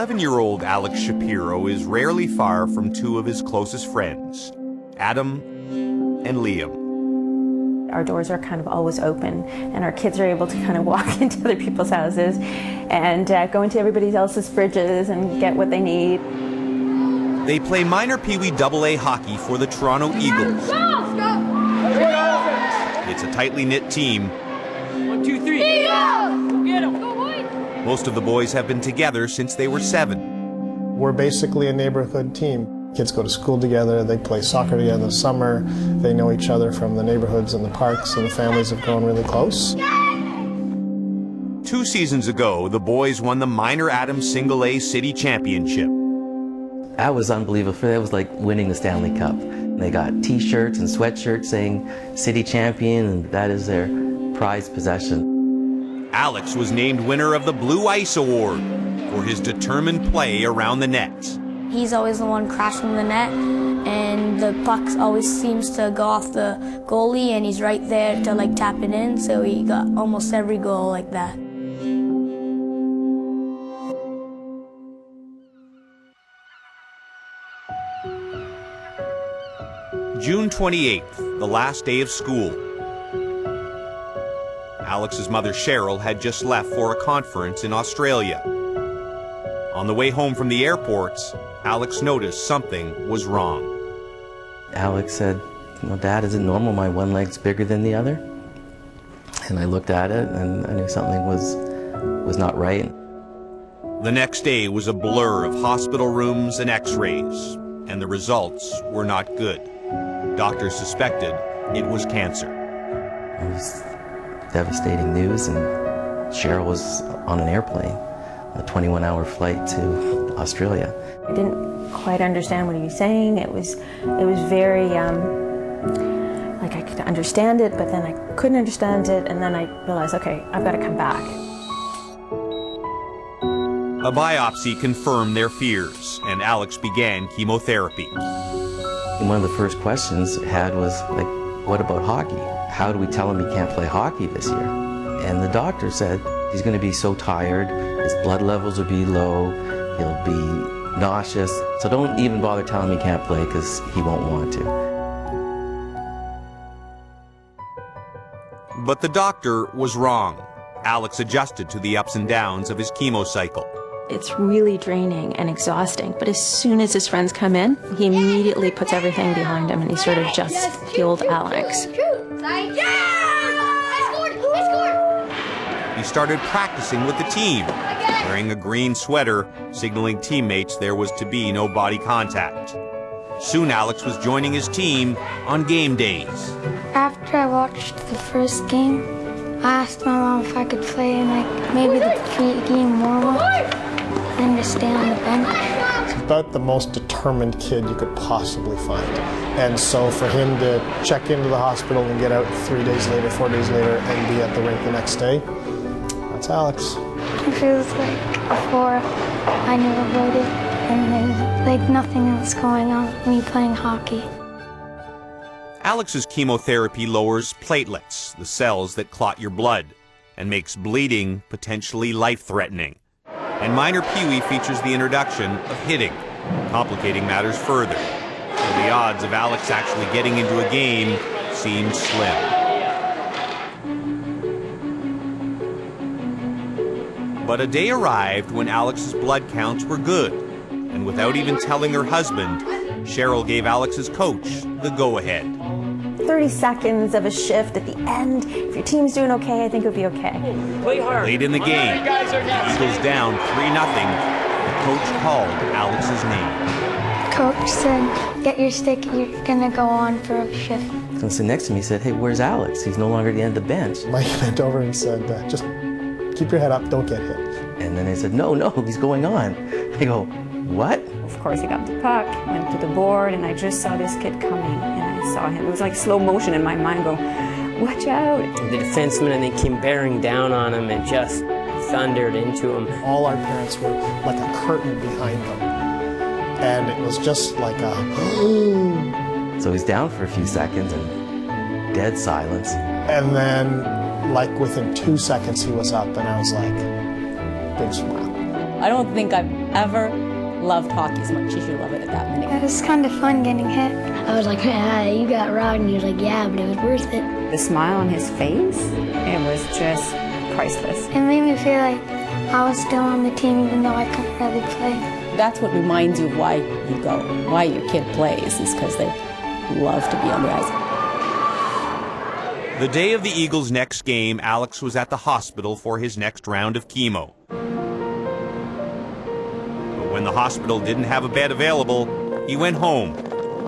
11-year-old Alex Shapiro is rarely far from two of his closest friends, Adam and Liam. Our doors are kind of always open, and our kids are able to kind of walk into other people's houses and go into everybody else's fridges and get what they need. They play minor Pee Wee AA hockey for the Toronto Eagles. It's a tightly knit team. 1, 2, 3. Go get 'em. Go, boys. Most of the boys have been together since they were 7. We're basically a neighborhood team. Kids go to school together, they play soccer together in the summer, they know each other from the neighborhoods and the parks, and the families have grown really close. 2 seasons ago, the boys won the Minor Adams Single A City Championship. That was unbelievable. That was like winning the Stanley Cup. They got t-shirts and sweatshirts saying City Champion, and that is their prized possession. Alex was named winner of the Blue Ice Award for his determined play around the net. He's always the one crashing the net, and the puck always seems to go off the goalie, and he's right there to like tap it in, so he got almost every goal like that. June 28th, the last day of school. Alex's mother Cheryl had just left for a conference in Australia. On the way home from the airport, Alex noticed something was wrong. Alex said, "Dad, is it normal my one leg's bigger than the other?" And I looked at it and I knew something was not right. The next day was a blur of hospital rooms and x-rays, and the results were not good. Doctors suspected it was cancer. It was devastating news, and Cheryl was on an airplane, a 21-hour flight to Australia. I didn't quite understand what he was saying. It was very, like I could understand it, but then I couldn't understand it, and then I realized, okay, I've got to come back. A biopsy confirmed their fears, and Alex began chemotherapy. And one of the first questions I had was, like, what about hockey? How do we tell him he can't play hockey this year? And the doctor said he's going to be so tired, his blood levels will be low, he'll be nauseous, so don't even bother telling him he can't play because he won't want to. But the doctor was wrong. Alex adjusted to the ups and downs of his chemo cycle. It's really draining and exhausting, but as soon as his friends come in, he immediately puts everything behind him and he sort of just healed Alex. He started practicing with the team, wearing a green sweater, signaling teammates there was to be no body contact. Soon Alex was joining his team on game days. After I watched the first game, I asked my mom if I could play in like maybe the pre-game warm-up and just stay on the bench. He's about the most determined kid you could possibly find. And so for him to check into the hospital and get out 3 days later, 4 days later, and be at the rink the next day, that's Alex. It feels like before I knew about it, and there's like nothing else going on with me playing hockey. Alex's chemotherapy lowers platelets, the cells that clot your blood, and makes bleeding potentially life-threatening. And minor Pee Wee features the introduction of hitting, complicating matters further. So the odds of Alex actually getting into a game seem slim. But a day arrived when Alex's blood counts were good, and without even telling her husband, Cheryl gave Alex's coach the go-ahead. 30 seconds of a shift at the end. If your team's doing okay, I think it'll be okay. Play hard. Late in the game, the Eagles down 3-0. The coach called Alex's name. Coach said, get your stick, you're gonna go on for a shift. And so next to me he said, "Hey, where's Alex? He's no longer at the end of the bench." Mike bent over and said, just keep your head up, don't get hit. And then they said, no, he's going on. I go, what? Of course, he got the puck, went to the board, and I just saw this kid coming, and I saw him. It was like slow motion in my mind go, watch out. The defenseman, and they came bearing down on him and just thundered into him. All our parents were like a curtain behind them. And it was just like a So he's down for a few seconds and dead silence. And then, like within 2 seconds, he was up, and I was like, big smile. I don't think I've ever loved hockey as much as you love it at that minute. It was kind of fun getting hit. I was like, you got robbed, and he was like, yeah, but it was worth it. The smile on his face, it was just priceless. It made me feel like I was still on the team even though I couldn't really play. That's what reminds you of why you go, why your kid plays, is because they love to be on the ice. The day of the Eagles' next game, Alex was at the hospital for his next round of chemo. But when the hospital didn't have a bed available, he went home,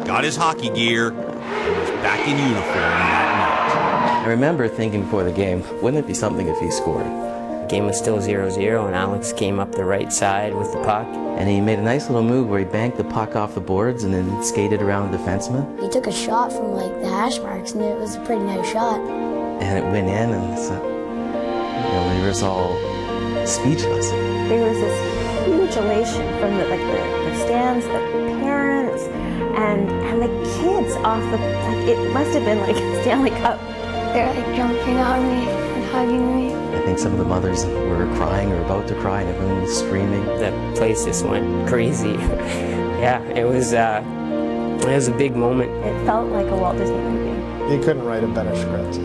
got his hockey gear, and was back in uniform that I remember thinking before the game, wouldn't it be something if he scored? The game was still 0-0, and Alex came up the right side with the puck. And he made a nice little move where he banked the puck off the boards and then skated around the defenseman. He took a shot from like the hash marks, and it was a pretty nice shot. And it went in, and so, we were all speechless. There was this huge elation from the stands, the parents, and the kids off the, it must have been like a Stanley Cup. They're like jumping on me and hugging me. I think some of the mothers were crying or about to cry, and everyone was screaming. The place just went crazy. Yeah, it was a big moment. It felt like a Walt Disney movie. You couldn't write a better script.